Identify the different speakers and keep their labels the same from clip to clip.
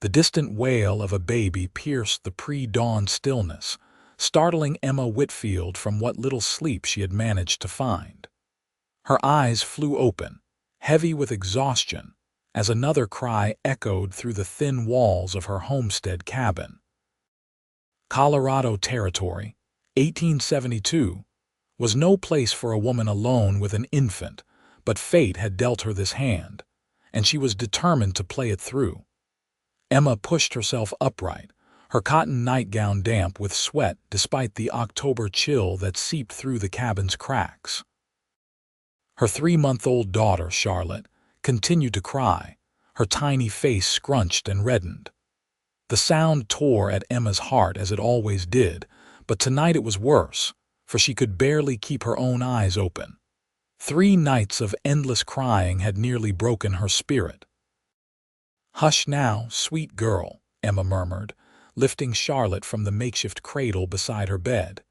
Speaker 1: The distant wail of a baby pierced the pre-dawn stillness, startling Emma Whitfield from what little sleep she had managed to find. Her eyes flew open, heavy with exhaustion, as another cry echoed through the thin walls of her homestead cabin. Colorado Territory, 1872, was no place for a woman alone with an infant, but fate had dealt her this hand, and she was determined to play it through. Emma pushed herself upright, her cotton nightgown damp with sweat despite the October chill that seeped through the cabin's cracks. Her 3-month-old daughter, Charlotte, continued to cry, her tiny face scrunched and reddened. The sound tore at Emma's heart as it always did, but tonight it was worse, for she could barely keep her own eyes open. 3 nights of endless crying had nearly broken her spirit. "Hush now, sweet girl," Emma murmured, lifting Charlotte from the makeshift cradle beside her bed.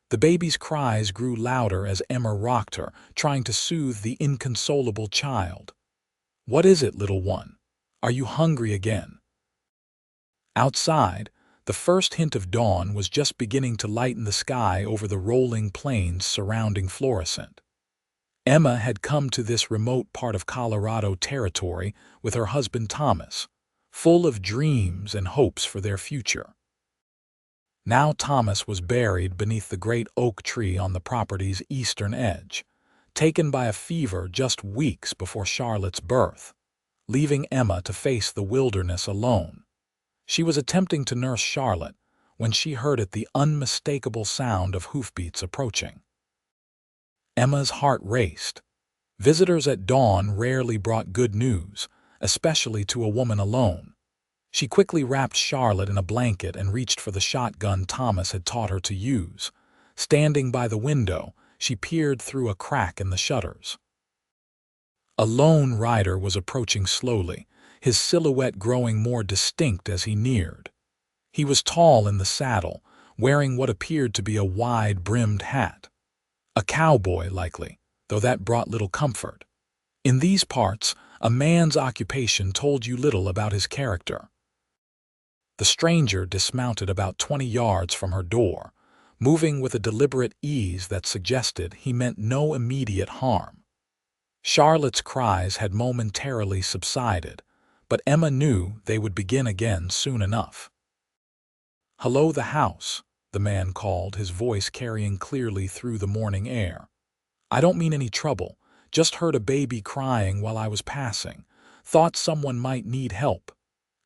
Speaker 1: The baby's cries grew louder as Emma rocked her, trying to soothe the inconsolable child. "What is it, little one? Are you hungry again?" Outside, the first hint of dawn was just beginning to lighten the sky over the rolling plains surrounding Florissant. Emma had come to this remote part of Colorado Territory with her husband Thomas, full of dreams and hopes for their future. Now Thomas was buried beneath the great oak tree on the property's eastern edge, taken by a fever just weeks before Charlotte's birth, leaving Emma to face the wilderness alone. She was attempting to nurse Charlotte when she heard the unmistakable sound of hoofbeats approaching. Emma's heart raced. Visitors at dawn rarely brought good news, especially to a woman alone. She quickly wrapped Charlotte in a blanket and reached for the shotgun Thomas had taught her to use. Standing by the window, she peered through a crack in the shutters. A lone rider was approaching slowly, his silhouette growing more distinct as he neared. He was tall in the saddle, wearing what appeared to be a wide-brimmed hat. A cowboy, likely, though that brought little comfort. In these parts, a man's occupation told you little about his character. The stranger dismounted about 20 yards from her door, moving with a deliberate ease that suggested he meant no immediate harm. Charlotte's cries had momentarily subsided, but Emma knew they would begin again soon enough. "Hello, the house," the man called, his voice carrying clearly through the morning air. "I don't mean any trouble, just heard a baby crying while I was passing. Thought someone might need help."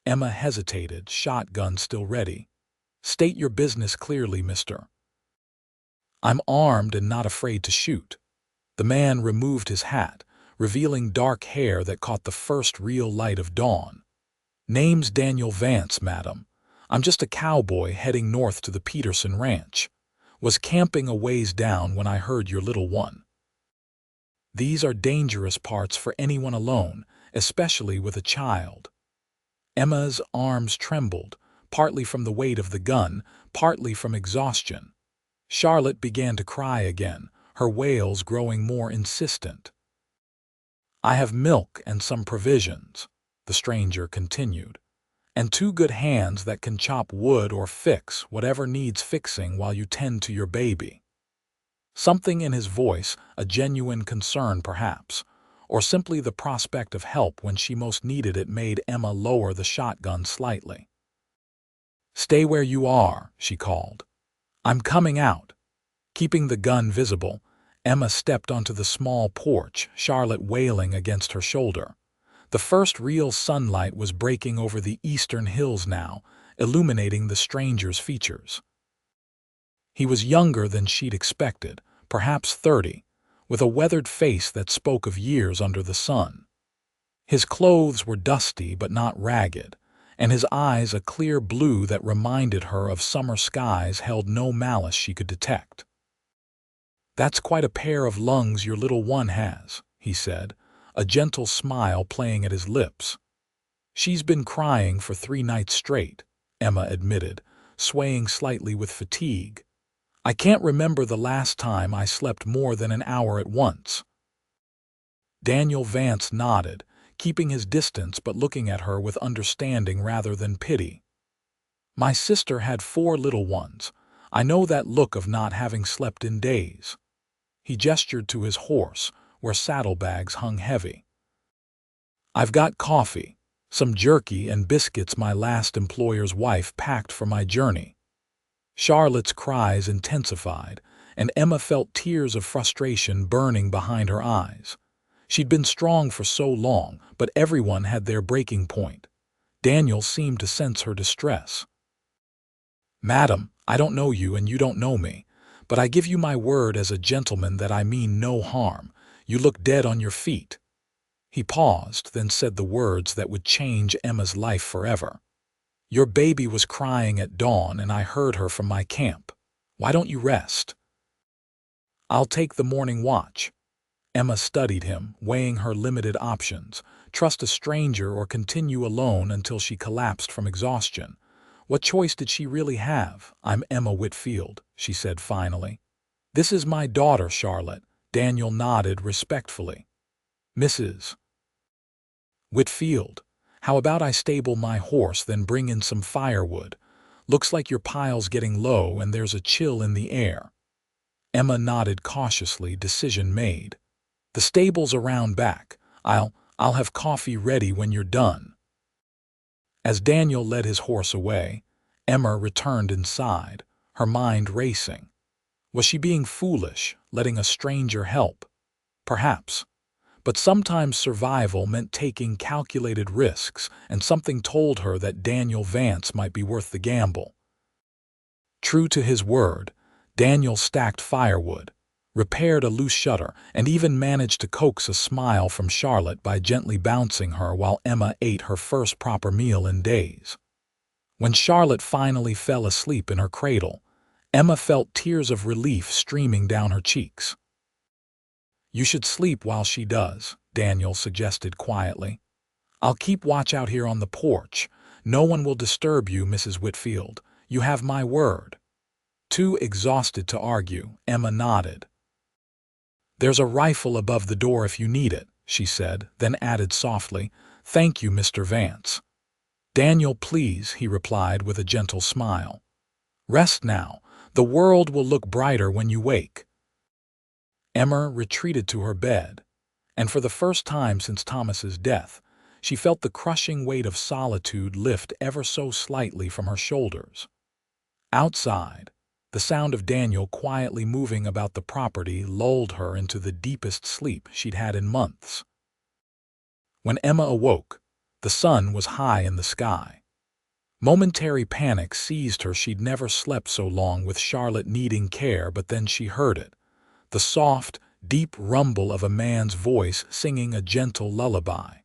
Speaker 1: Emma hesitated, shotgun still ready. "State your business clearly, mister." "I'm armed and not afraid to shoot." The man removed his hat, revealing dark hair that caught the first real light of dawn. "Name's Daniel Vance, madam. I'm just a cowboy heading north to the Peterson Ranch. Was camping a ways down when I heard your little one." These are dangerous parts for anyone alone, especially with a child. Emma's arms trembled, partly from the weight of the gun, partly from exhaustion. Charlotte began to cry again, her wails growing more insistent. "I have milk and some provisions," the stranger continued, "and 2 good hands that can chop wood or fix whatever needs fixing while you tend to your baby." Something in his voice, a genuine concern perhaps, or simply the prospect of help when she most needed it, made Emma lower the shotgun slightly. "Stay where you are," she called. "I'm coming out." Keeping the gun visible, Emma stepped onto the small porch, Charlotte wailing against her shoulder. The first real sunlight was breaking over the eastern hills now, illuminating the stranger's features. He was younger than she'd expected, perhaps 30, with a weathered face that spoke of years under the sun. His clothes were dusty but not ragged, and his eyes a clear blue that reminded her of summer skies held no malice she could detect. "That's quite a pair of lungs your little one has," he said, a gentle smile playing at his lips. "She's been crying for 3 nights straight," Emma admitted, swaying slightly with fatigue. "I can't remember the last time I slept more than an hour at once." Daniel Vance nodded, keeping his distance but looking at her with understanding rather than pity. "My sister had 4 little ones. I know that look of not having slept in days." He gestured to his horse, where saddlebags hung heavy. "I've got coffee, some jerky and biscuits my last employer's wife packed for my journey." Charlotte's cries intensified, and Emma felt tears of frustration burning behind her eyes. She'd been strong for so long, but everyone had their breaking point. Daniel seemed to sense her distress. "Madam, I don't know you and you don't know me, but I give you my word as a gentleman that I mean no harm. You look dead on your feet." He paused, then said the words that would change Emma's life forever. "Your baby was crying at dawn and I heard her from my camp. Why don't you rest?" "I'll take the morning watch." Emma studied him, weighing her limited options: trust a stranger or continue alone until she collapsed from exhaustion. What choice did she really have? "I'm Emma Whitfield," she said finally. "This is my daughter, Charlotte." Daniel nodded respectfully. "Mrs. Whitfield, how about I stable my horse, then bring in some firewood? Looks like your pile's getting low and there's a chill in the air." Emma nodded cautiously, decision made. "The stable's around back. I'll have coffee ready when you're done." As Daniel led his horse away, Emma returned inside, her mind racing. Was she being foolish, letting a stranger help? Perhaps. But sometimes survival meant taking calculated risks, and something told her that Daniel Vance might be worth the gamble. True to his word, Daniel stacked firewood, repaired a loose shutter, and even managed to coax a smile from Charlotte by gently bouncing her while Emma ate her first proper meal in days. When Charlotte finally fell asleep in her cradle, Emma felt tears of relief streaming down her cheeks. "You should sleep while she does," Daniel suggested quietly. "I'll keep watch out here on the porch. No one will disturb you, Mrs. Whitfield. You have my word." Too exhausted to argue, Emma nodded. "There's a rifle above the door if you need it," she said, then added softly, "Thank you, Mr. Vance." "Daniel, please," he replied with a gentle smile. "Rest now. The world will look brighter when you wake." Emma retreated to her bed, and for the first time since Thomas's death, she felt the crushing weight of solitude lift ever so slightly from her shoulders. Outside, the sound of Daniel quietly moving about the property lulled her into the deepest sleep she'd had in months. When Emma awoke, the sun was high in the sky. Momentary panic seized her. She'd never slept so long with Charlotte needing care, but then she heard it. The soft, deep rumble of a man's voice singing a gentle lullaby.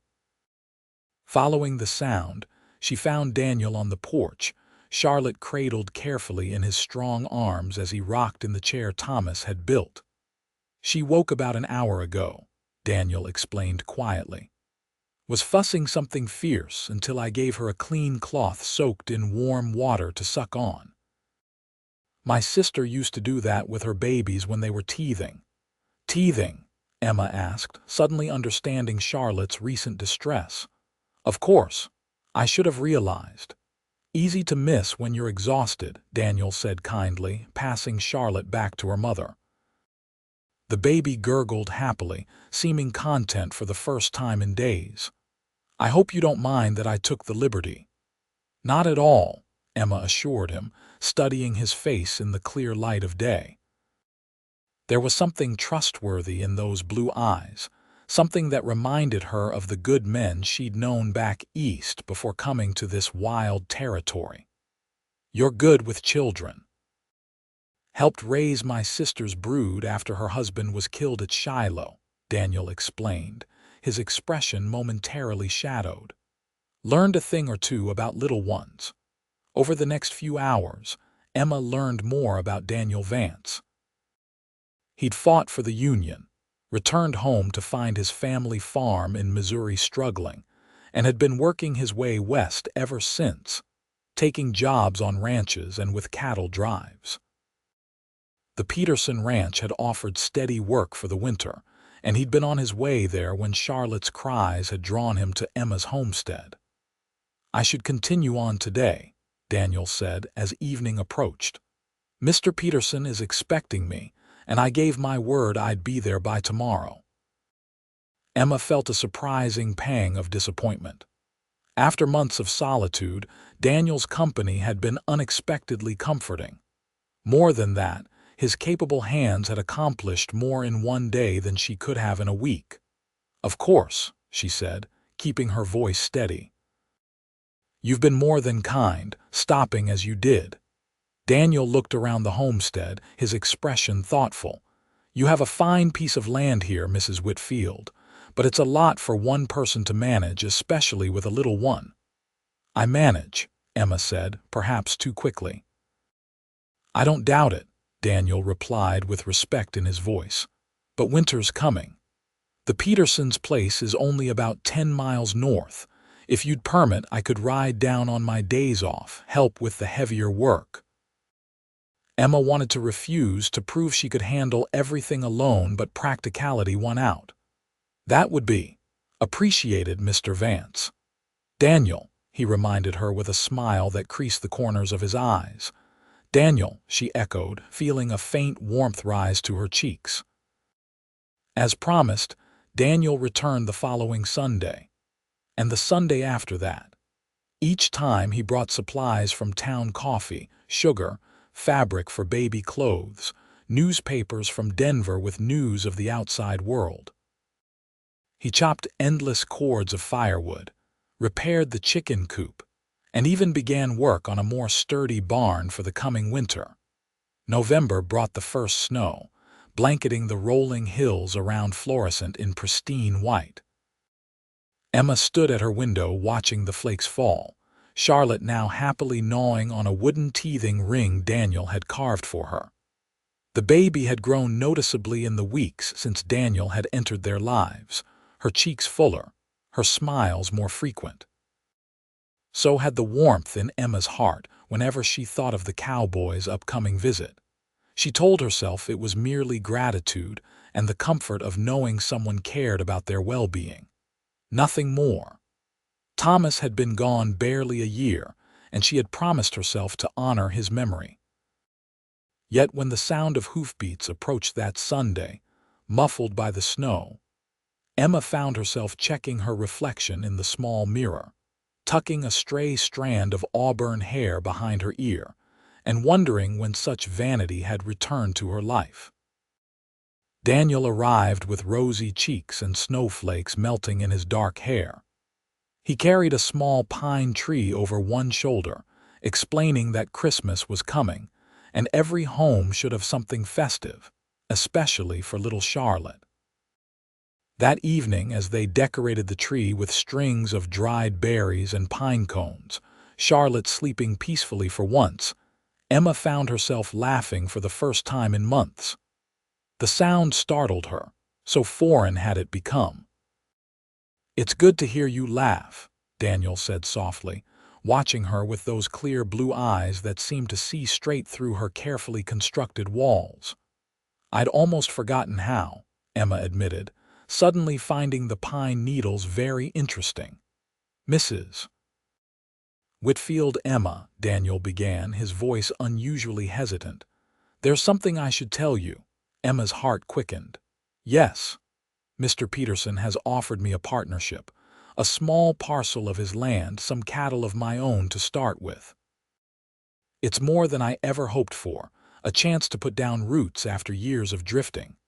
Speaker 1: Following the sound, she found Daniel on the porch, Charlotte cradled carefully in his strong arms as he rocked in the chair Thomas had built. "She woke about an hour ago," Daniel explained quietly. "Was fussing something fierce until I gave her a clean cloth soaked in warm water to suck on. My sister used to do that with her babies when they were teething." "Teething?" Emma asked, suddenly understanding Charlotte's recent distress. "Of course. I should have realized. Easy to miss when you're exhausted," Daniel said kindly, passing Charlotte back to her mother. The baby gurgled happily, seeming content for the first time in days. "I hope you don't mind that I took the liberty." "Not at all," Emma assured him, studying his face in the clear light of day. There was something trustworthy in those blue eyes, something that reminded her of the good men she'd known back east before coming to this wild territory. "You're good with children." "Helped raise my sister's brood after her husband was killed at Shiloh," Daniel explained, his expression momentarily shadowed. "Learned a thing or two about little ones." Over the next few hours, Emma learned more about Daniel Vance. He'd fought for the Union, returned home to find his family farm in Missouri struggling, and had been working his way west ever since, taking jobs on ranches and with cattle drives. The Peterson Ranch had offered steady work for the winter, and he'd been on his way there when Charlotte's cries had drawn him to Emma's homestead. "I should continue on today," Daniel said as evening approached. "Mr. Peterson is expecting me, and I gave my word I'd be there by tomorrow." Emma felt a surprising pang of disappointment. After months of solitude, Daniel's company had been unexpectedly comforting. More than that, his capable hands had accomplished more in one day than she could have in a week. "Of course," she said, keeping her voice steady. "You've been more than kind, stopping as you did." Daniel looked around the homestead, his expression thoughtful. "You have a fine piece of land here, Mrs. Whitfield, but it's a lot for one person to manage, especially with a little one." "I manage," Emma said, perhaps too quickly. "I don't doubt it," Daniel replied with respect in his voice. "But winter's coming. The Petersons' place is only about 10 miles north. If you'd permit, I could ride down on my days off, help with the heavier work." Emma wanted to refuse to prove she could handle everything alone, but practicality won out. "That would be appreciated, Mr. Vance." "Daniel," he reminded her with a smile that creased the corners of his eyes. "Daniel," she echoed, feeling a faint warmth rise to her cheeks. As promised, Daniel returned the following Sunday, and the Sunday after that. Each time he brought supplies from town: coffee, sugar, fabric for baby clothes, newspapers from Denver with news of the outside world. He chopped endless cords of firewood, repaired the chicken coop, and even began work on a more sturdy barn for the coming winter. November brought the first snow, blanketing the rolling hills around Florissant in pristine white. Emma stood at her window watching the flakes fall, Charlotte now happily gnawing on a wooden teething ring Daniel had carved for her. The baby had grown noticeably in the weeks since Daniel had entered their lives, her cheeks fuller, her smiles more frequent. So had the warmth in Emma's heart whenever she thought of the Cowboy's upcoming visit. She told herself it was merely gratitude and the comfort of knowing someone cared about their well-being. Nothing more. Thomas had been gone barely a year, and she had promised herself to honor his memory. Yet when the sound of hoofbeats approached that Sunday, muffled by the snow, Emma found herself checking her reflection in the small mirror, tucking a stray strand of auburn hair behind her ear, and wondering when such vanity had returned to her life. Daniel arrived with rosy cheeks and snowflakes melting in his dark hair. He carried a small pine tree over one shoulder, explaining that Christmas was coming, and every home should have something festive, especially for little Charlotte. That evening, as they decorated the tree with strings of dried berries and pine cones, Charlotte sleeping peacefully for once, Emma found herself laughing for the first time in months. The sound startled her, so foreign had it become. "It's good to hear you laugh," Daniel said softly, watching her with those clear blue eyes that seemed to see straight through her carefully constructed walls. "I'd almost forgotten how," Emma admitted, suddenly finding the pine needles very interesting. "Mrs. Whitfield." "Emma," Daniel began, his voice unusually hesitant. "There's something I should tell you." Emma's heart quickened. "Yes. Mr. Peterson has offered me a partnership, a small parcel of his land, some cattle of my own to start with. It's more than I ever hoped for, a chance to put down roots after years of drifting."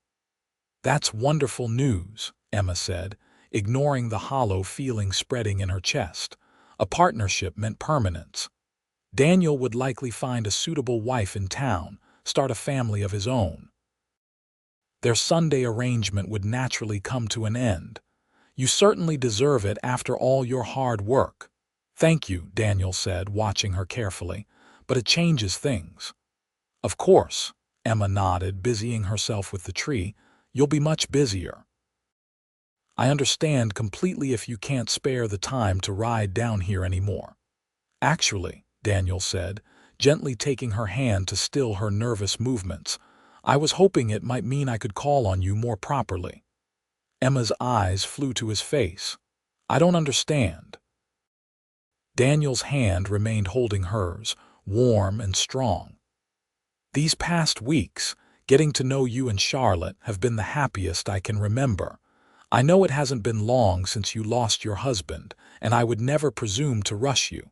Speaker 1: "That's wonderful news," Emma said, ignoring the hollow feeling spreading in her chest. A partnership meant permanence. Daniel would likely find a suitable wife in town, start a family of his own. Their Sunday arrangement would naturally come to an end. "You certainly deserve it after all your hard work." "Thank you," Daniel said, watching her carefully, "but it changes things." "Of course," Emma nodded, busying herself with the tree. "You'll be much busier." "I understand completely if you can't spare the time to ride down here anymore." "Actually," Daniel said, gently taking her hand to still her nervous movements, "I was hoping it might mean I could call on you more properly." Emma's eyes flew to his face. I don't understand. Daniel's hand remained holding hers, warm and strong. These past weeks, getting to know you and Charlotte, have been the happiest I can remember. I know it hasn't been long since you lost your husband, and I would never presume to rush you.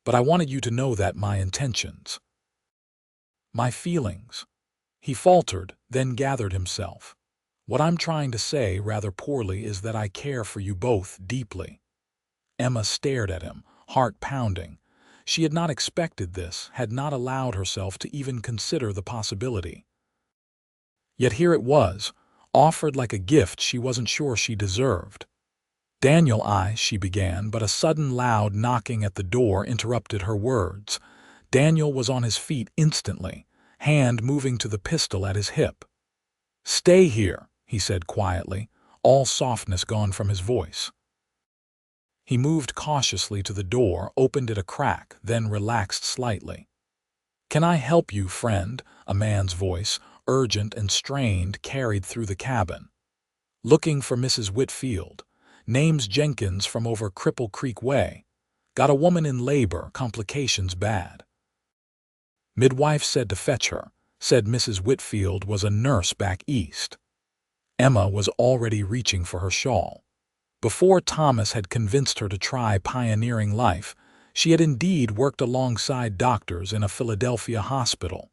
Speaker 1: But I wanted you to know that my intentions. My feelings. He faltered, then gathered himself. What I'm trying to say, rather poorly, is that I care for you both deeply. Emma stared at him, heart pounding. She had not expected this, had not allowed herself to even consider the possibility. Yet here it was, offered like a gift she wasn't sure she deserved. Daniel, she began, but a sudden loud knocking at the door interrupted her words. Daniel was on his feet instantly, hand moving to the pistol at his hip. Stay here, he said quietly, all softness gone from his voice. He moved cautiously to the door, opened it a crack, then relaxed slightly. Can I help you, friend? A man's voice, urgent and strained, carried through the cabin. Looking for Mrs. Whitfield. Name's Jenkins from over Cripple Creek Way. Got a woman in labor, complications bad. Midwife said to fetch her, said Mrs. Whitfield was a nurse back east. Emma was already reaching for her shawl. Before Thomas had convinced her to try pioneering life, she had indeed worked alongside doctors in a Philadelphia hospital.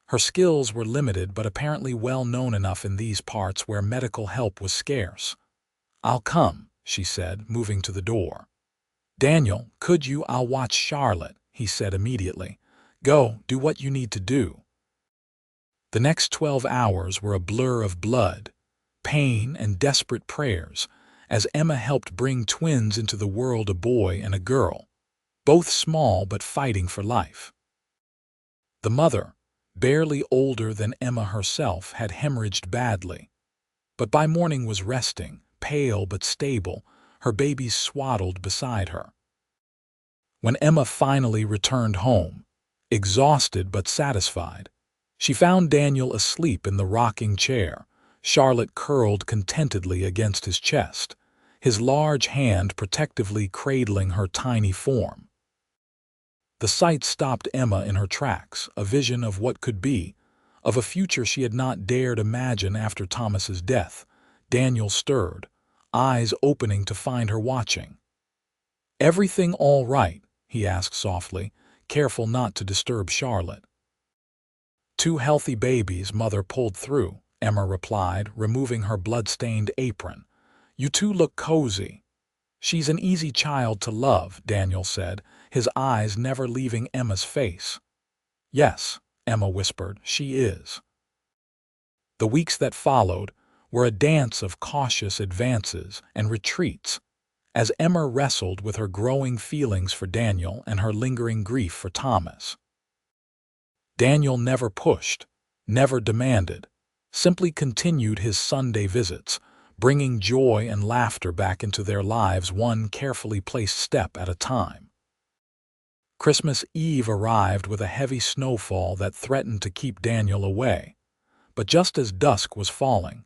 Speaker 1: Her skills were limited but apparently well known enough in these parts where medical help was scarce. I'll come, she said, moving to the door. Daniel, could you? I'll watch Charlotte, he said immediately. Go, do what you need to do. The next 12 hours were a blur of blood, pain, and desperate prayers, as Emma helped bring twins into the world, a boy and a girl, both small but fighting for life. The mother, barely older than Emma herself, had hemorrhaged badly, but by morning was resting, pale but stable, her babies swaddled beside her. When Emma finally returned home, exhausted but satisfied, she found Daniel asleep in the rocking chair, Charlotte curled contentedly against his chest, his large hand protectively cradling her tiny form. The sight stopped Emma in her tracks, a vision of what could be, of a future she had not dared imagine after Thomas's death. Daniel stirred, eyes opening to find her watching. Everything all right? He asked softly, careful not to disturb Charlotte. 2 healthy babies, mother pulled through, Emma replied, removing her blood-stained apron. You two look cozy. She's an easy child to love, Daniel said, his eyes never leaving Emma's face. Yes, Emma whispered, she is. The weeks that followed were a dance of cautious advances and retreats, as Emma wrestled with her growing feelings for Daniel and her lingering grief for Thomas. Daniel never pushed, never demanded, simply continued his Sunday visits, bringing joy and laughter back into their lives, one carefully placed step at a time. Christmas Eve arrived with a heavy snowfall that threatened to keep Daniel away, but just as dusk was falling,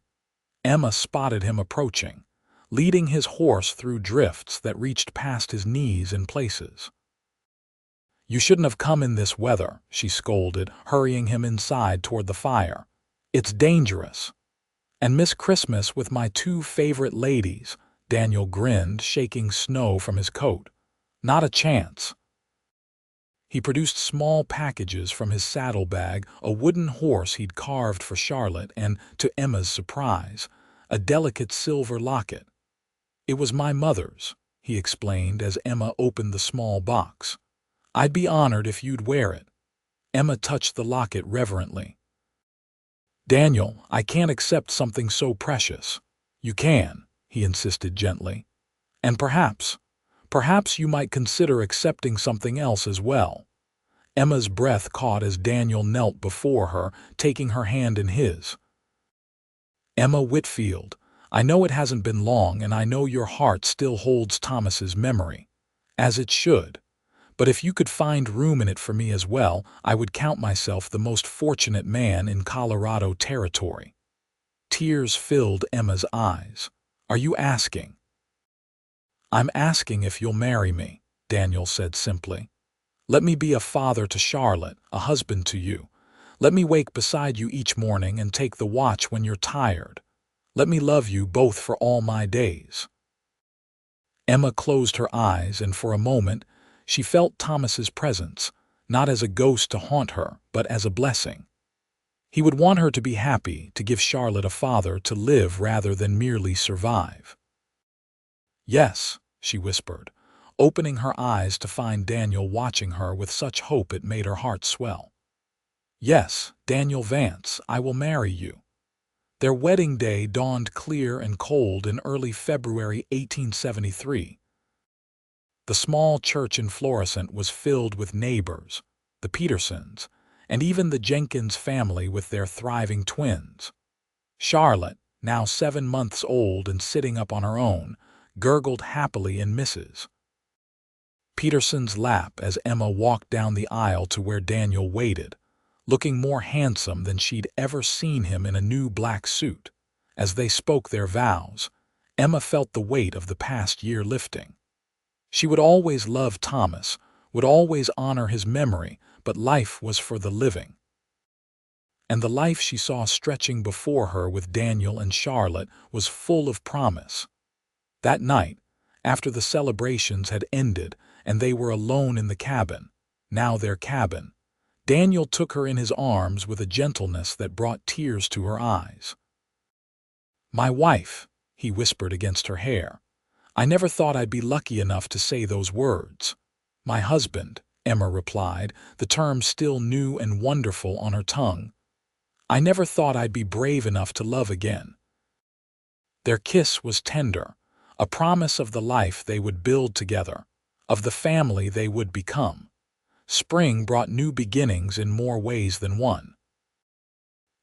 Speaker 1: Emma spotted him approaching, leading his horse through drifts that reached past his knees in places. You shouldn't have come in this weather, she scolded, hurrying him inside toward the fire. It's dangerous. And Miss Christmas with my 2 favorite ladies, Daniel grinned, shaking snow from his coat. Not a chance. He produced small packages from his saddlebag, a wooden horse he'd carved for Charlotte, and, to Emma's surprise, a delicate silver locket. It was my mother's, he explained as Emma opened the small box. I'd be honored if you'd wear it. Emma touched the locket reverently. Daniel, I can't accept something so precious. You can, he insisted gently. And perhaps you might consider accepting something else as well. Emma's breath caught as Daniel knelt before her, taking her hand in his. Emma Whitfield, I know it hasn't been long, and I know your heart still holds Thomas's memory, as it should. But if you could find room in it for me as well, I would count myself the most fortunate man in Colorado territory. Tears filled Emma's eyes. "Are you asking?" "I'm asking if you'll marry me," Daniel said simply. "Let me be a father to Charlotte, a husband to you. Let me wake beside you each morning and take the watch when you're tired. Let me love you both for all my days." Emma closed her eyes, and for a moment she felt Thomas's presence, not as a ghost to haunt her, but as a blessing. He would want her to be happy, to give Charlotte a father to live rather than merely survive. "Yes," she whispered, opening her eyes to find Daniel watching her with such hope it made her heart swell. "Yes, Daniel Vance, I will marry you." Their wedding day dawned clear and cold in early February 1873. The small church in Florissant was filled with neighbors, the Petersons, and even the Jenkins family with their thriving twins. Charlotte, now 7 months old and sitting up on her own, gurgled happily in Mrs. Peterson's lap as Emma walked down the aisle to where Daniel waited, looking more handsome than she'd ever seen him in a new black suit. As they spoke their vows, Emma felt the weight of the past year lifting. She would always love Thomas, would always honor his memory, but life was for the living. And the life she saw stretching before her with Daniel and Charlotte was full of promise. That night, after the celebrations had ended and they were alone in the cabin, now their cabin, Daniel took her in his arms with a gentleness that brought tears to her eyes. "My wife," he whispered against her hair. "I never thought I'd be lucky enough to say those words." "My husband," Emma replied, the term still new and wonderful on her tongue. "I never thought I'd be brave enough to love again." Their kiss was tender, a promise of the life they would build together, of the family they would become. Spring brought new beginnings in more ways than one.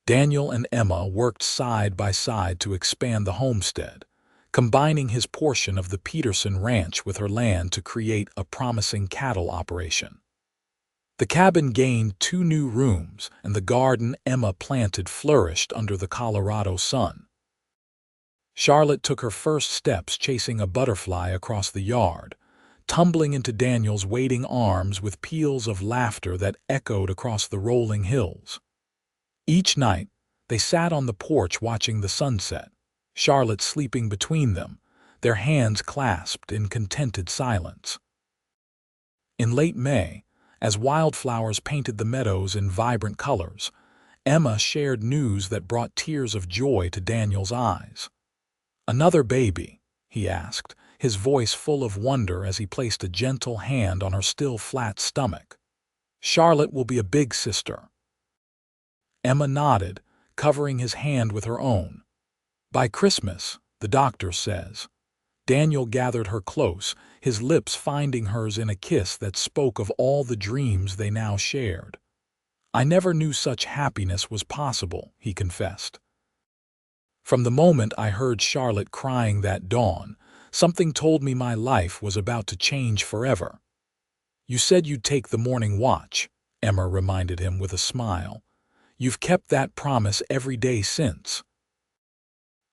Speaker 1: Daniel and Emma worked side by side to expand the homestead, combining his portion of the Peterson ranch with her land to create a promising cattle operation. The cabin gained 2 new rooms, and the garden Emma planted flourished under the Colorado sun. Charlotte took her first steps chasing a butterfly across the yard, tumbling into Daniel's waiting arms with peals of laughter that echoed across the rolling hills. Each night, they sat on the porch watching the sunset, Charlotte sleeping between them, their hands clasped in contented silence. In late May, as wildflowers painted the meadows in vibrant colors, Emma shared news that brought tears of joy to Daniel's eyes. "Another baby?" he asked, his voice full of wonder as he placed a gentle hand on her still flat stomach. "Charlotte will be a big sister." Emma nodded, covering his hand with her own. "By Christmas, the doctor says." Daniel gathered her close, his lips finding hers in a kiss that spoke of all the dreams they now shared. "I never knew such happiness was possible," he confessed. "From the moment I heard Charlotte crying that dawn, something told me my life was about to change forever." "You said you'd take the morning watch," Emma reminded him with a smile. "You've kept that promise every day since."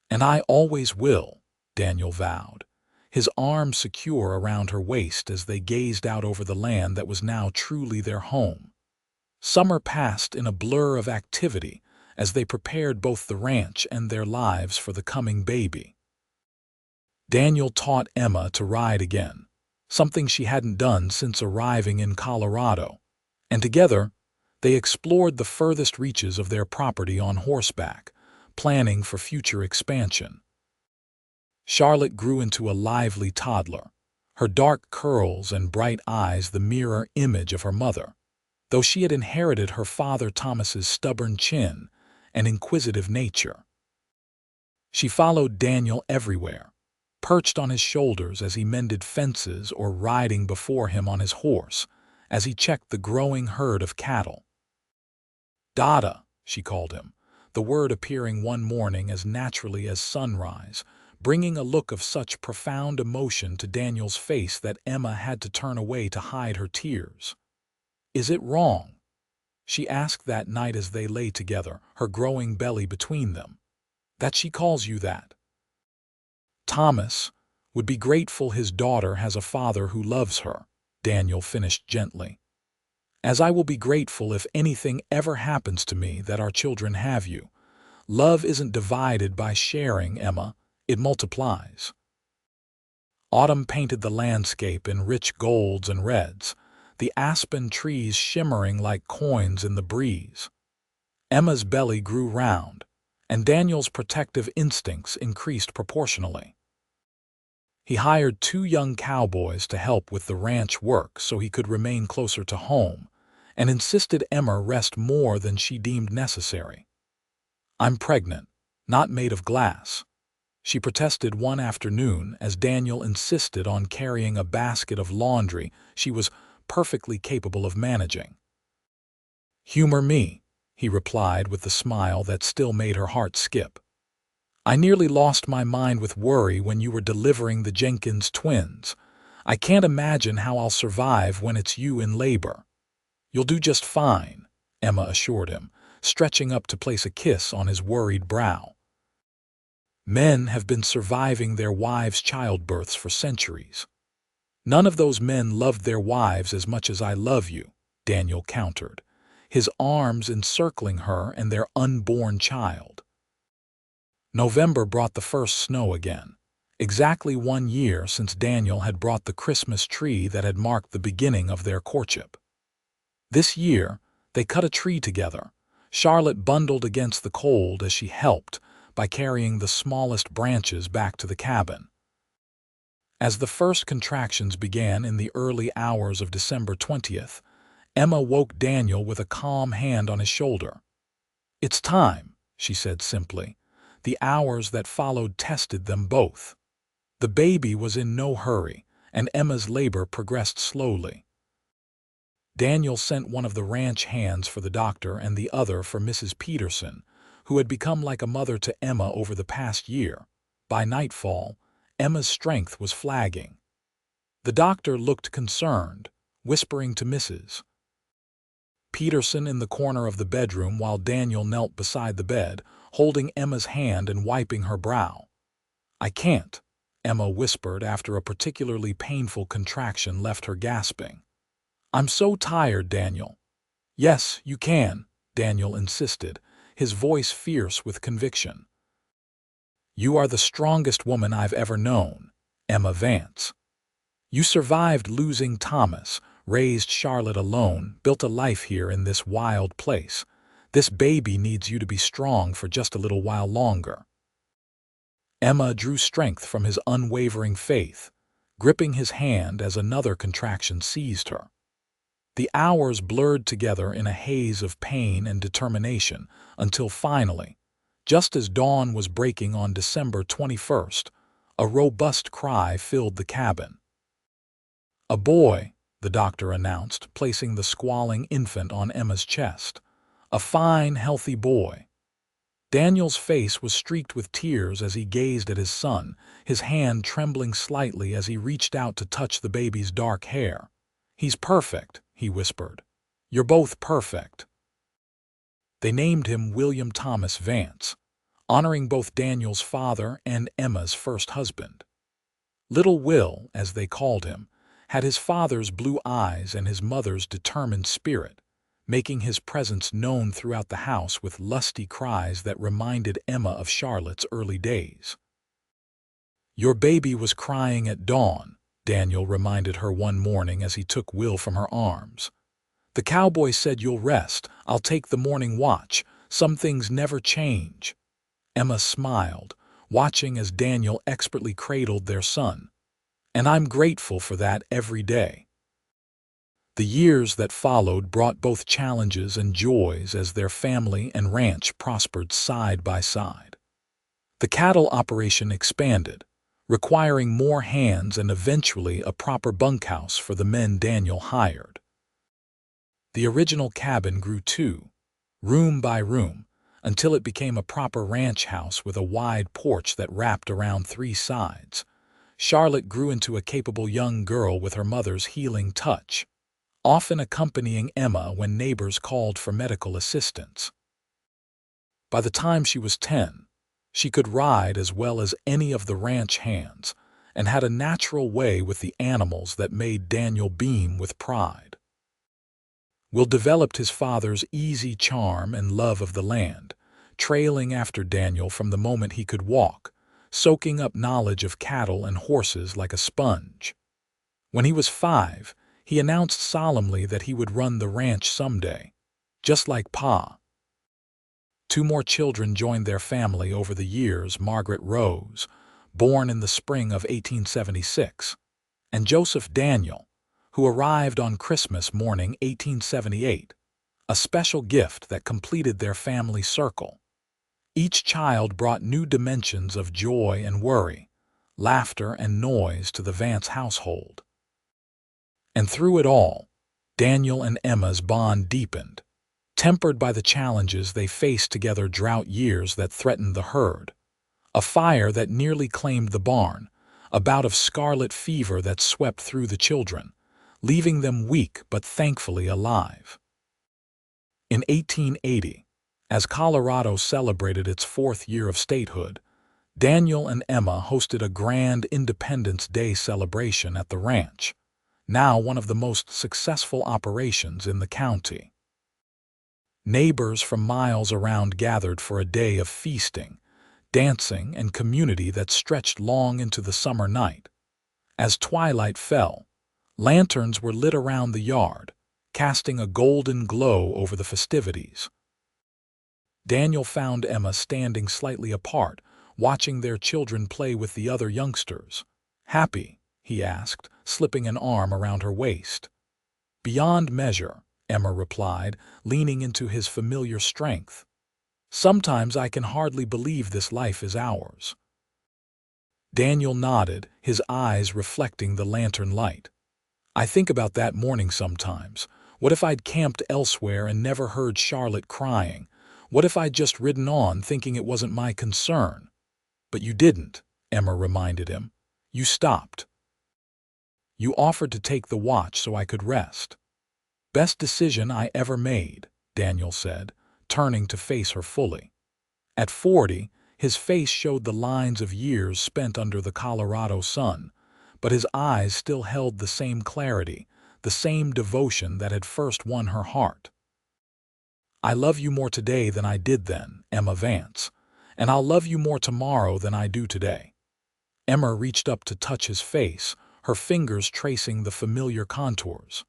Speaker 1: "And I always will," Daniel vowed, his arms secure around her waist as they gazed out over the land that was now truly their home. Summer passed in a blur of activity as they prepared both the ranch and their lives for the coming baby. Daniel taught Emma to ride again, something she hadn't done since arriving in Colorado, and together they explored the furthest reaches of their property on horseback, planning for future expansion. Charlotte grew into a lively toddler, her dark curls and bright eyes the mirror image of her mother, though she had inherited her father Thomas's stubborn chin and inquisitive nature. She followed Daniel everywhere, perched on his shoulders as he mended fences or riding before him on his horse as he checked the growing herd of cattle. "Dada," she called him, the word appearing one morning as naturally as sunrise, bringing a look of such profound emotion to Daniel's face that Emma had to turn away to hide her tears. "Is it wrong?" she asked that night as they lay together, her growing belly between them. That she calls you that. Thomas would be grateful his daughter has a father who loves her, Daniel finished gently. As I will be grateful if anything ever happens to me that our children have you. Love isn't divided by sharing, Emma. It multiplies. Autumn painted the landscape in rich golds and reds, the aspen trees shimmering like coins in the breeze. Emma's belly grew round, and Daniel's protective instincts increased proportionally. He hired 2 young cowboys to help with the ranch work so he could remain closer to home, and insisted Emma rest more than she deemed necessary. I'm pregnant, not made of glass, she protested one afternoon as Daniel insisted on carrying a basket of laundry she was perfectly capable of managing. Humor me, he replied with the smile that still made her heart skip. I nearly lost my mind with worry when you were delivering the Jenkins twins. I can't imagine how I'll survive when it's you in labor. You'll do just fine, Emma assured him, stretching up to place a kiss on his worried brow. Men have been surviving their wives' childbirths for centuries. None of those men loved their wives as much as I love you, Daniel countered, his arms encircling her and their unborn child. November brought the first snow again, exactly 1 year since Daniel had brought the Christmas tree that had marked the beginning of their courtship. This year, they cut a tree together, Charlotte bundled against the cold as she helped by carrying the smallest branches back to the cabin. As the first contractions began in the early hours of December 20th, Emma woke Daniel with a calm hand on his shoulder. It's time, she said simply. The hours that followed tested them both. The baby was in no hurry, and Emma's labor progressed slowly. Daniel sent one of the ranch hands for the doctor and the other for Mrs. Peterson, who had become like a mother to Emma over the past year. By nightfall, Emma's strength was flagging. The doctor looked concerned, whispering to Mrs. Peterson in the corner of the bedroom while Daniel knelt beside the bed, holding Emma's hand and wiping her brow. I can't, Emma whispered after a particularly painful contraction left her gasping. I'm so tired, Daniel. Yes, you can, Daniel insisted, his voice fierce with conviction. You are the strongest woman I've ever known, Emma Vance. You survived losing Thomas, raised Charlotte alone, built a life here in this wild place. This baby needs you to be strong for just a little while longer. Emma drew strength from his unwavering faith, gripping his hand as another contraction seized her. The hours blurred together in a haze of pain and determination until finally, just as dawn was breaking on December 21st, a robust cry filled the cabin. A boy, the doctor announced, placing the squalling infant on Emma's chest. A fine, healthy boy. Daniel's face was streaked with tears as he gazed at his son, his hand trembling slightly as he reached out to touch the baby's dark hair. He's perfect, he whispered. You're both perfect. They named him William Thomas Vance, honoring both Daniel's father and Emma's first husband. Little Will, as they called him, had his father's blue eyes and his mother's determined spirit, making his presence known throughout the house with lusty cries that reminded Emma of Charlotte's early days. Your baby was crying at dawn, Daniel reminded her one morning as he took Will from her arms. The cowboy said you'll rest, I'll take the morning watch, some things never change. Emma smiled, watching as Daniel expertly cradled their son. And I'm grateful for that every day. The years that followed brought both challenges and joys as their family and ranch prospered side by side. The cattle operation expanded, requiring more hands and eventually a proper bunkhouse for the men Daniel hired. The original cabin grew too, room by room, until it became a proper ranch house with a wide porch that wrapped around 3 sides. Charlotte grew into a capable young girl with her mother's healing touch, often accompanying Emma when neighbors called for medical assistance. By the time she was 10, She could ride as well as any of the ranch hands, and had a natural way with the animals that made Daniel beam with pride. Will developed his father's easy charm and love of the land, trailing after Daniel from the moment he could walk, soaking up knowledge of cattle and horses like a sponge. When he was 5, he announced solemnly that he would run the ranch someday, just like Pa. 2 more children joined their family over the years: Margaret Rose, born in the spring of 1876, and Joseph Daniel, who arrived on Christmas morning 1878, a special gift that completed their family circle. Each child brought new dimensions of joy and worry, laughter and noise to the Vance household. And through it all, Daniel and Emma's bond deepened, tempered by the challenges they faced together: drought years that threatened the herd, a fire that nearly claimed the barn, a bout of scarlet fever that swept through the children, leaving them weak but thankfully alive. In 1880, as Colorado celebrated its 4th year of statehood, Daniel and Emma hosted a grand Independence Day celebration at the ranch, now one of the most successful operations in the county. Neighbors from miles around gathered for a day of feasting, dancing, and community that stretched long into the summer night. As twilight fell, lanterns were lit around the yard, casting a golden glow over the festivities. Daniel found Emma standing slightly apart, watching their children play with the other youngsters. "Happy?" he asked, slipping an arm around her waist. "Beyond measure," Emma replied, leaning into his familiar strength. "Sometimes I can hardly believe this life is ours." Daniel nodded, his eyes reflecting the lantern light. "I think about that morning sometimes. What if I'd camped elsewhere and never heard Charlotte crying? What if I'd just ridden on thinking it wasn't my concern?" "But you didn't," Emma reminded him. "You stopped. You offered to take the watch so I could rest." "Best decision I ever made," Daniel said, turning to face her fully. At 40, his face showed the lines of years spent under the Colorado sun, but his eyes still held the same clarity, the same devotion that had first won her heart. "I love you more today than I did then, Emma Vance, and I'll love you more tomorrow than I do today." Emma reached up to touch his face, her fingers tracing the familiar contours.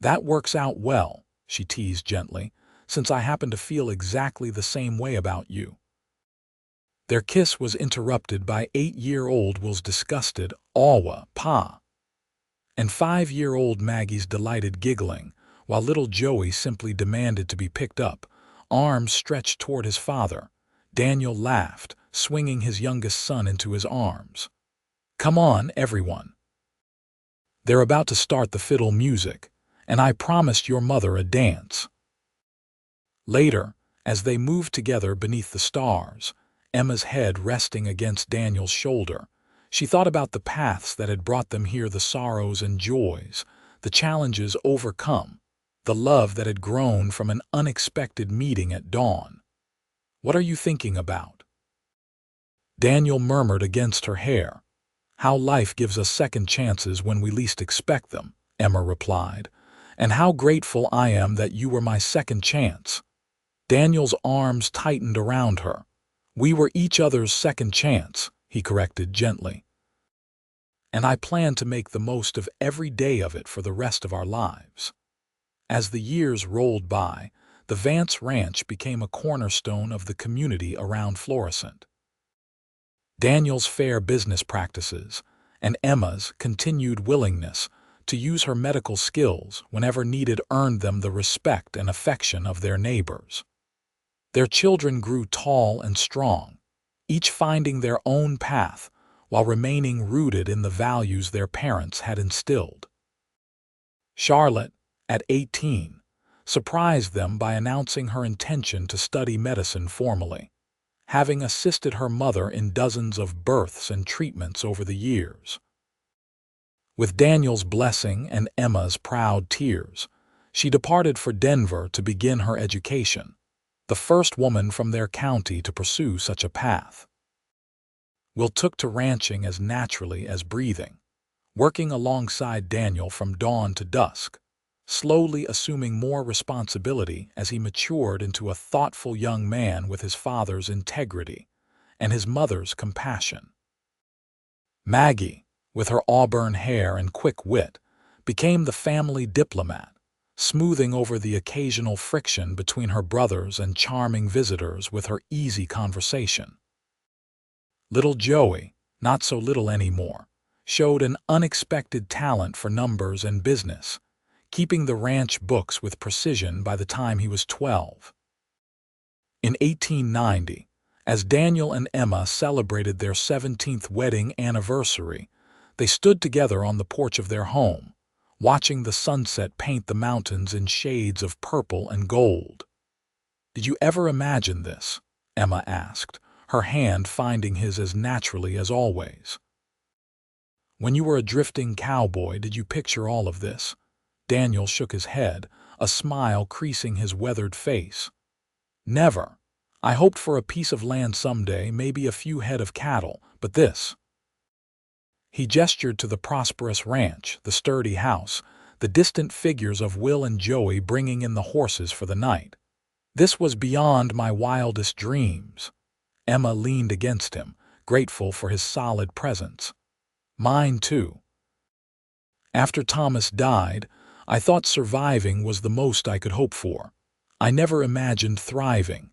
Speaker 1: "That works out well," she teased gently, "since I happen to feel exactly the same way about you." Their kiss was interrupted by 8-year-old Will's disgusted "Awa, Pa," and 5-year-old Maggie's delighted giggling, while little Joey simply demanded to be picked up, arms stretched toward his father. Daniel laughed, swinging his youngest son into his arms. "Come on, everyone. They're about to start the fiddle music, and I promised your mother a dance." Later, as they moved together beneath the stars, Emma's head resting against Daniel's shoulder, she thought about the paths that had brought them here, the sorrows and joys, the challenges overcome, the love that had grown from an unexpected meeting at dawn. "What are you thinking about?" Daniel murmured against her hair. "How life gives us second chances when we least expect them," Emma replied, "and how grateful I am that you were my second chance." Daniel's arms tightened around her. "We were each other's second chance," he corrected gently. "And I plan to make the most of every day of it for the rest of our lives." As the years rolled by, the Vance Ranch became a cornerstone of the community around Florissant. Daniel's fair business practices and Emma's continued willingness to use her medical skills whenever needed earned them the respect and affection of their neighbors. Their children grew tall and strong, each finding their own path while remaining rooted in the values their parents had instilled. Charlotte, at 18, surprised them by announcing her intention to study medicine formally, having assisted her mother in dozens of births and treatments over the years. With Daniel's blessing and Emma's proud tears, she departed for Denver to begin her education, the first woman from their county to pursue such a path. Will took to ranching as naturally as breathing, working alongside Daniel from dawn to dusk, slowly assuming more responsibility as he matured into a thoughtful young man with his father's integrity and his mother's compassion. Maggie, with her auburn hair and quick wit, became the family diplomat, smoothing over the occasional friction between her brothers and charming visitors with her easy conversation. Little Joey, not so little anymore, showed an unexpected talent for numbers and business, keeping the ranch books with precision by the time he was 12. In 1890, as Daniel and Emma celebrated their 17th wedding anniversary, they stood together on the porch of their home, watching the sunset paint the mountains in shades of purple and gold. "Did you ever imagine this?" Emma asked, her hand finding his as naturally as always. "When you were a drifting cowboy, did you picture all of this?" Daniel shook his head, a smile creasing his weathered face. "Never. I hoped for a piece of land someday, maybe a few head of cattle, but this." He gestured to the prosperous ranch, the sturdy house, the distant figures of Will and Joey bringing in the horses for the night. "This was beyond my wildest dreams." Emma leaned against him, grateful for his solid presence. "Mine too. After Thomas died, I thought surviving was the most I could hope for. I never imagined thriving."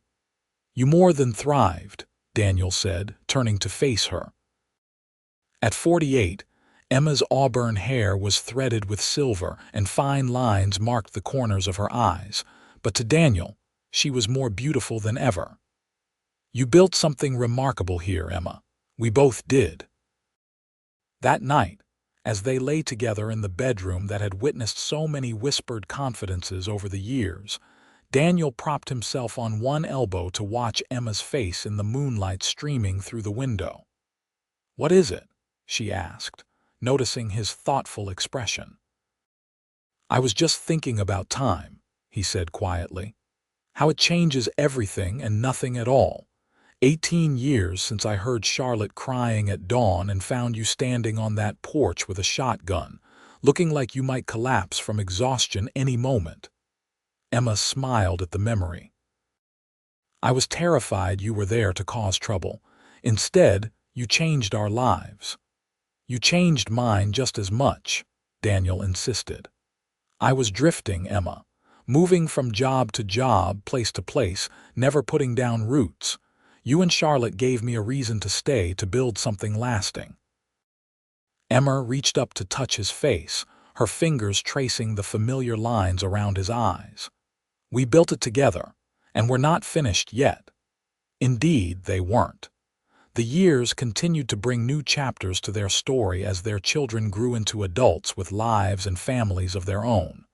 Speaker 1: "You more than thrived," Daniel said, turning to face her. At 48, Emma's auburn hair was threaded with silver and fine lines marked the corners of her eyes, but to Daniel, she was more beautiful than ever. "You built something remarkable here, Emma. We both did." That night, as they lay together in the bedroom that had witnessed so many whispered confidences over the years, Daniel propped himself on one elbow to watch Emma's face in the moonlight streaming through the window. "What is it?" she asked, noticing his thoughtful expression. "I was just thinking about time," he said quietly. "How it changes everything and nothing at all. 18 years since I heard Charlotte crying at dawn and found you standing on that porch with a shotgun, looking like you might collapse from exhaustion any moment." Emma smiled at the memory. "I was terrified you were there to cause trouble. Instead, you changed our lives." "You changed mine just as much," Daniel insisted. "I was drifting, Emma, moving from job to job, place to place, never putting down roots. You and Charlotte gave me a reason to stay, to build something lasting." Emma reached up to touch his face, her fingers tracing the familiar lines around his eyes. "We built it together, and we're not finished yet." Indeed, they weren't. The years continued to bring new chapters to their story as their children grew into adults with lives and families of their own.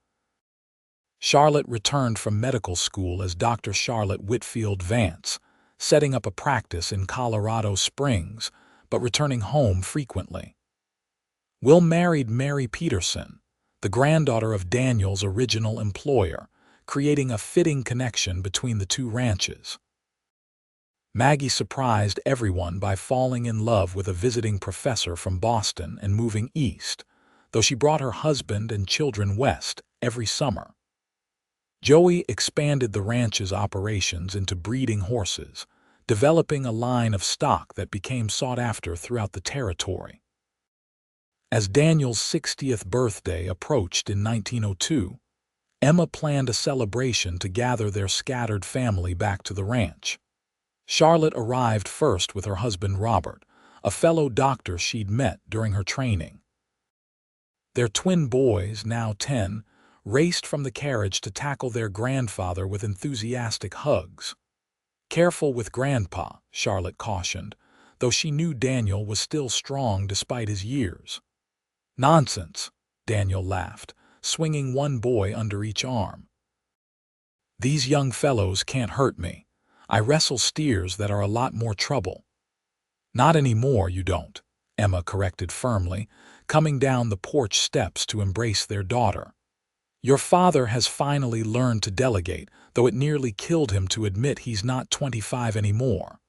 Speaker 1: Charlotte returned from medical school as Dr. Charlotte Whitfield Vance, setting up a practice in Colorado Springs, but returning home frequently. Will married Mary Peterson, the granddaughter of Daniel's original employer, creating a fitting connection between the two ranches. Maggie surprised everyone by falling in love with a visiting professor from Boston and moving east, though she brought her husband and children west every summer. Joey expanded the ranch's operations into breeding horses, developing a line of stock that became sought after throughout the territory. As Daniel's 60th birthday approached in 1902, Emma planned a celebration to gather their scattered family back to the ranch. Charlotte arrived first with her husband Robert, a fellow doctor she'd met during her training. Their twin boys, now 10, raced from the carriage to tackle their grandfather with enthusiastic hugs. "Careful with Grandpa," Charlotte cautioned, though she knew Daniel was still strong despite his years. "Nonsense," Daniel laughed, swinging one boy under each arm. "These young fellows can't hurt me. I wrestle steers that are a lot more trouble." "Not anymore, you don't," Emma corrected firmly, coming down the porch steps to embrace their daughter. "Your father has finally learned to delegate, though it nearly killed him to admit he's not 25 anymore."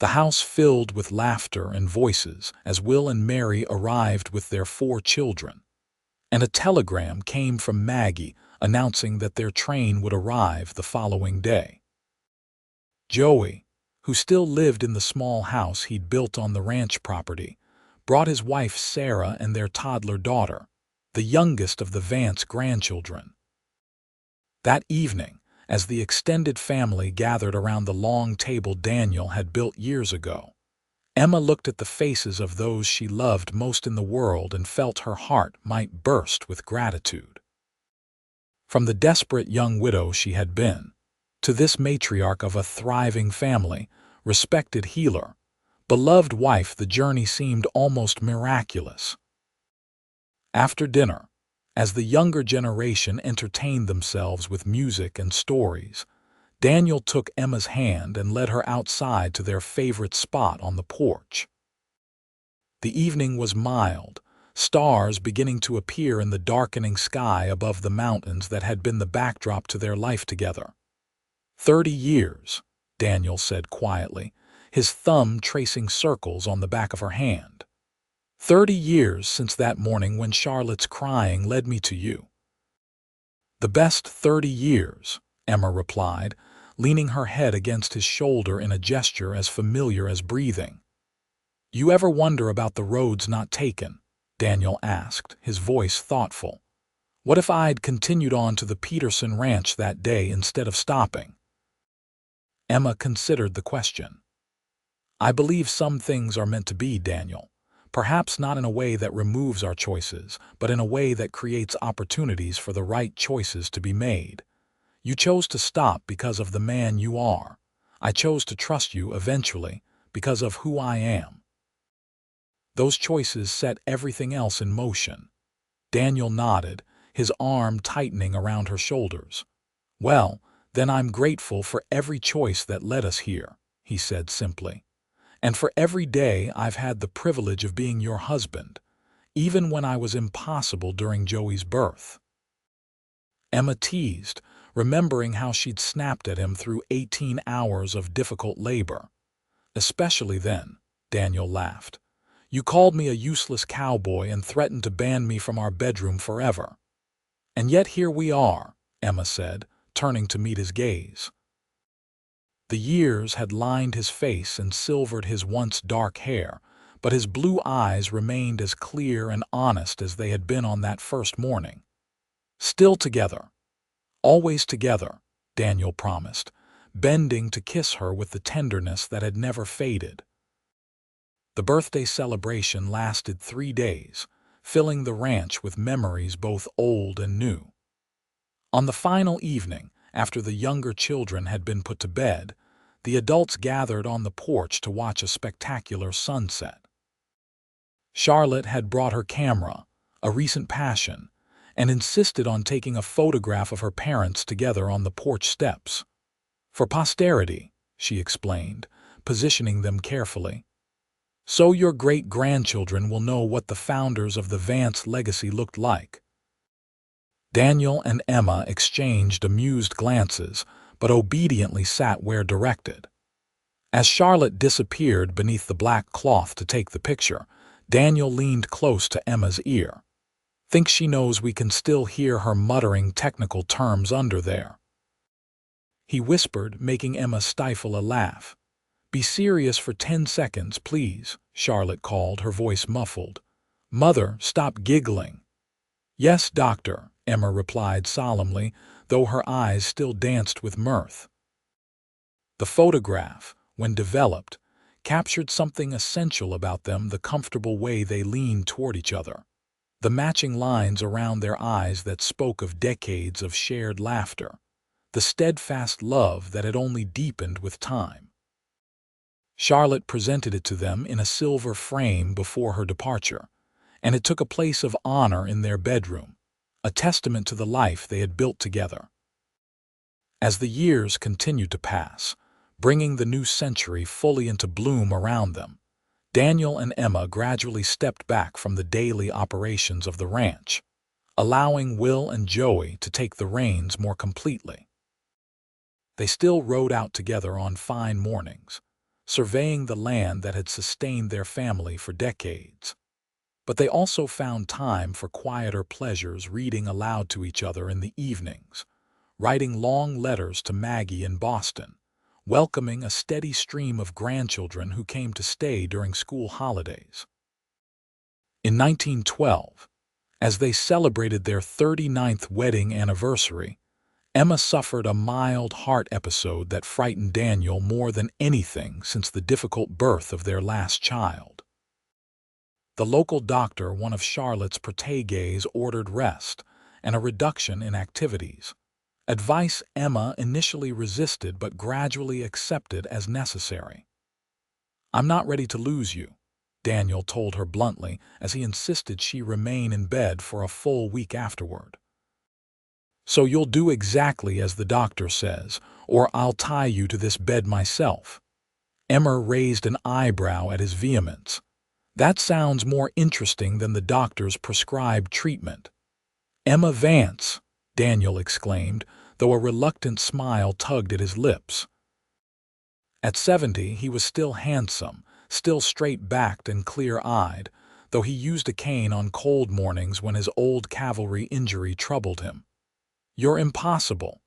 Speaker 1: The house filled with laughter and voices as Will and Mary arrived with their 4 children. And a telegram came from Maggie announcing that their train would arrive the following day. Joey, who still lived in the small house he'd built on the ranch property, brought his wife Sarah and their toddler daughter, the youngest of the Vance grandchildren. That evening, as the extended family gathered around the long table Daniel had built years ago, Emma looked at the faces of those she loved most in the world and felt her heart might burst with gratitude. From the desperate young widow she had been, to this matriarch of a thriving family, respected healer, beloved wife, the journey seemed almost miraculous. After dinner, as the younger generation entertained themselves with music and stories, Daniel took Emma's hand and led her outside to their favorite spot on the porch. The evening was mild, stars beginning to appear in the darkening sky above the mountains that had been the backdrop to their life together. 30 years, Daniel said quietly, his thumb tracing circles on the back of her hand. 30 years since that morning when Charlotte's crying led me to you. The best 30 years, Emma replied, leaning her head against his shoulder in a gesture as familiar as breathing. You ever wonder about the roads not taken? Daniel asked, his voice thoughtful. What if I'd continued on to the Peterson ranch that day instead of stopping? Emma considered the question. I believe some things are meant to be, Daniel. Perhaps not in a way that removes our choices, but in a way that creates opportunities for the right choices to be made. You chose to stop because of the man you are. I chose to trust you eventually because of who I am. Those choices set everything else in motion. Daniel nodded, his arm tightening around her shoulders. Well, then I'm grateful for every choice that led us here, he said simply. And for every day I've had the privilege of being your husband, even when I was impossible during Joey's birth. Emma teased, remembering how she'd snapped at him through 18 hours of difficult labor. Especially then, Daniel laughed. You called me a useless cowboy and threatened to ban me from our bedroom forever. And yet here we are, Emma said, turning to meet his gaze. The years had lined his face and silvered his once dark hair, but his blue eyes remained as clear and honest as they had been on that first morning. Still together. Always together, Daniel promised, bending to kiss her with the tenderness that had never faded. The birthday celebration lasted 3 days, filling the ranch with memories both old and new. On the final evening, after the younger children had been put to bed, the adults gathered on the porch to watch a spectacular sunset. Charlotte had brought her camera, a recent passion, and insisted on taking a photograph of her parents together on the porch steps. For posterity, she explained, positioning them carefully. So your great-grandchildren will know what the founders of the Vance legacy looked like. Daniel and Emma exchanged amused glances, but obediently sat where directed. As Charlotte disappeared beneath the black cloth to take the picture, Daniel leaned close to Emma's ear. Think she knows we can still hear her muttering technical terms under there? He whispered, making Emma stifle a laugh. Be serious for 10 seconds, please, Charlotte called, her voice muffled. Mother, stop giggling. Yes, doctor, Emma replied solemnly, though her eyes still danced with mirth. The photograph, when developed, captured something essential about them, the comfortable way they leaned toward each other. The matching lines around their eyes that spoke of decades of shared laughter. The steadfast love that had only deepened with time. Charlotte presented it to them in a silver frame before her departure, and it took a place of honor in their bedroom, a testament to the life they had built together. As the years continued to pass, bringing the new century fully into bloom around them, Daniel and Emma gradually stepped back from the daily operations of the ranch, allowing Will and Joey to take the reins more completely. They still rode out together on fine mornings, surveying the land that had sustained their family for decades. But they also found time for quieter pleasures, reading aloud to each other in the evenings, writing long letters to Maggie in Boston, welcoming a steady stream of grandchildren who came to stay during school holidays. In 1912, as they celebrated their 39th wedding anniversary, Emma suffered a mild heart episode that frightened Daniel more than anything since the difficult birth of their last child. The local doctor, one of Charlotte's proteges, ordered rest and a reduction in activities, advice Emma initially resisted but gradually accepted as necessary. "I'm not ready to lose you," Daniel told her bluntly as he insisted she remain in bed for a full week afterward. "So you'll do exactly as the doctor says, or I'll tie you to this bed myself." Emma raised an eyebrow at his vehemence. "That sounds more interesting than the doctor's prescribed treatment." "Emma Vance!" Daniel exclaimed, though a reluctant smile tugged at his lips. At 70, he was still handsome, still straight-backed and clear-eyed, though he used a cane on cold mornings when his old cavalry injury troubled him. "You're impossible."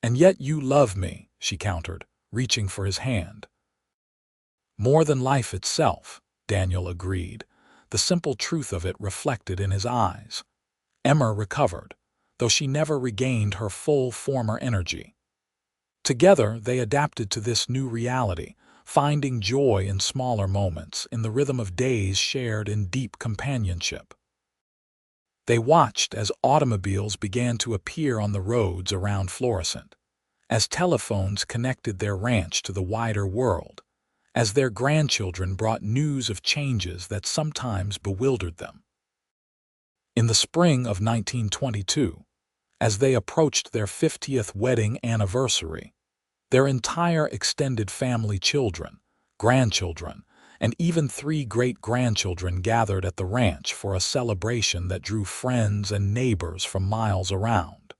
Speaker 1: "And yet you love me," she countered, reaching for his hand. "More than life itself," Daniel agreed, the simple truth of it reflected in his eyes. Emma recovered, though she never regained her full former energy. Together, they adapted to this new reality, finding joy in smaller moments, in the rhythm of days shared in deep companionship. They watched as automobiles began to appear on the roads around Florissant, as telephones connected their ranch to the wider world, as their grandchildren brought news of changes that sometimes bewildered them. In the spring of 1922, as they approached their 50th wedding anniversary, their entire extended family, children, grandchildren, and even 3 great-grandchildren gathered at the ranch for a celebration that drew friends and neighbors from miles around.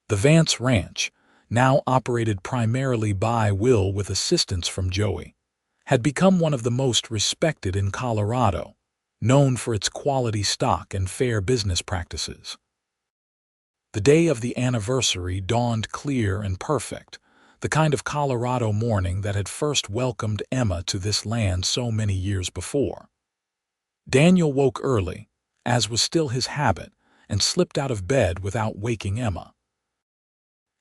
Speaker 1: The Vance Ranch, now operated primarily by Will with assistance from Joey, had become one of the most respected in Colorado, known for its quality stock and fair business practices. The day of the anniversary dawned clear and perfect, the kind of Colorado morning that had first welcomed Emma to this land so many years before. Daniel woke early, as was still his habit, and slipped out of bed without waking Emma.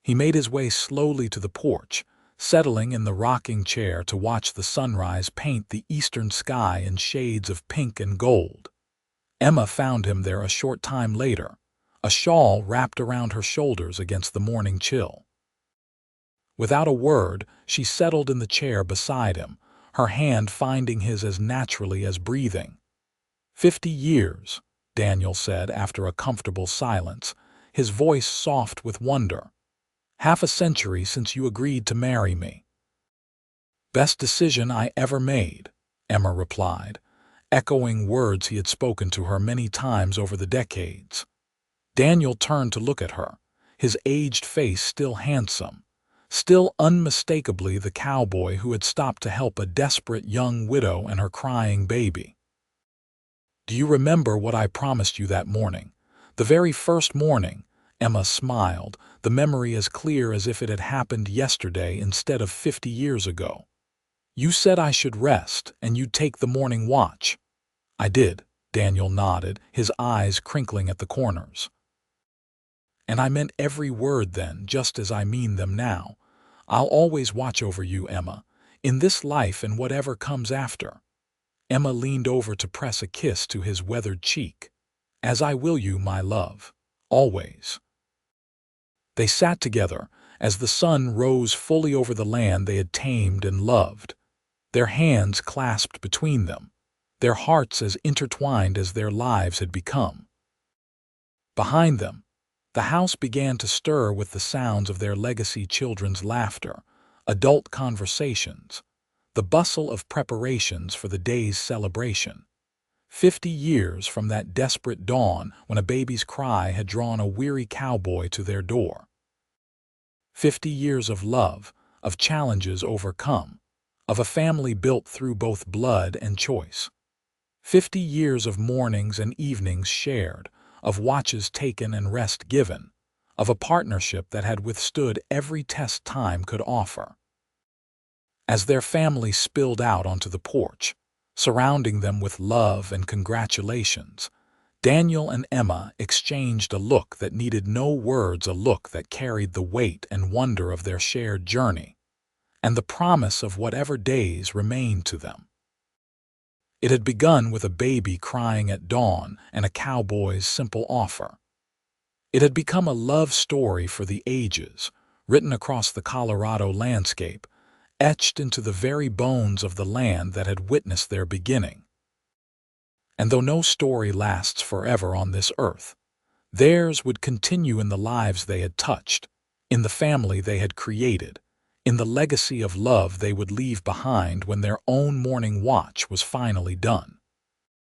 Speaker 1: He made his way slowly to the porch, settling in the rocking chair to watch the sunrise paint the eastern sky in shades of pink and gold. Emma found him there a short time later, a shawl wrapped around her shoulders against the morning chill. Without a word, she settled in the chair beside him, her hand finding his as naturally as breathing. 50 years, Daniel said after a comfortable silence, his voice soft with wonder. "Half a century since you agreed to marry me." "Best decision I ever made," Emma replied, echoing words he had spoken to her many times over the decades. Daniel turned to look at her, his aged face still handsome, still unmistakably the cowboy who had stopped to help a desperate young widow and her crying baby. "Do you remember what I promised you that morning? The very first morning?" Emma smiled, the memory as clear as if it had happened yesterday instead of 50 years ago. "You said I should rest, and you'd take the morning watch." "I did," Daniel nodded, his eyes crinkling at the corners. "And I meant every word then, just as I mean them now. I'll always watch over you, Emma, in this life and whatever comes after." Emma leaned over to press a kiss to his weathered cheek. "As I will you, my love. Always." They sat together as the sun rose fully over the land they had tamed and loved, their hands clasped between them, their hearts as intertwined as their lives had become. Behind them, the house began to stir with the sounds of their legacy children's laughter, adult conversations, the bustle of preparations for the day's celebration. 50 years from that desperate dawn when a baby's cry had drawn a weary cowboy to their door. 50 years of love, of challenges overcome, of a family built through both blood and choice. 50 years of mornings and evenings shared, of watches taken and rest given, of a partnership that had withstood every test time could offer. As their family spilled out onto the porch, surrounding them with love and congratulations, Daniel and Emma exchanged a look that needed no words, a look that carried the weight and wonder of their shared journey, and the promise of whatever days remained to them. It had begun with a baby crying at dawn and a cowboy's simple offer. It had become a love story for the ages, written across the Colorado landscape, etched into the very bones of the land that had witnessed their beginning. And though no story lasts forever on this earth, theirs would continue in the lives they had touched, in the family they had created, in the legacy of love they would leave behind when their own morning watch was finally done.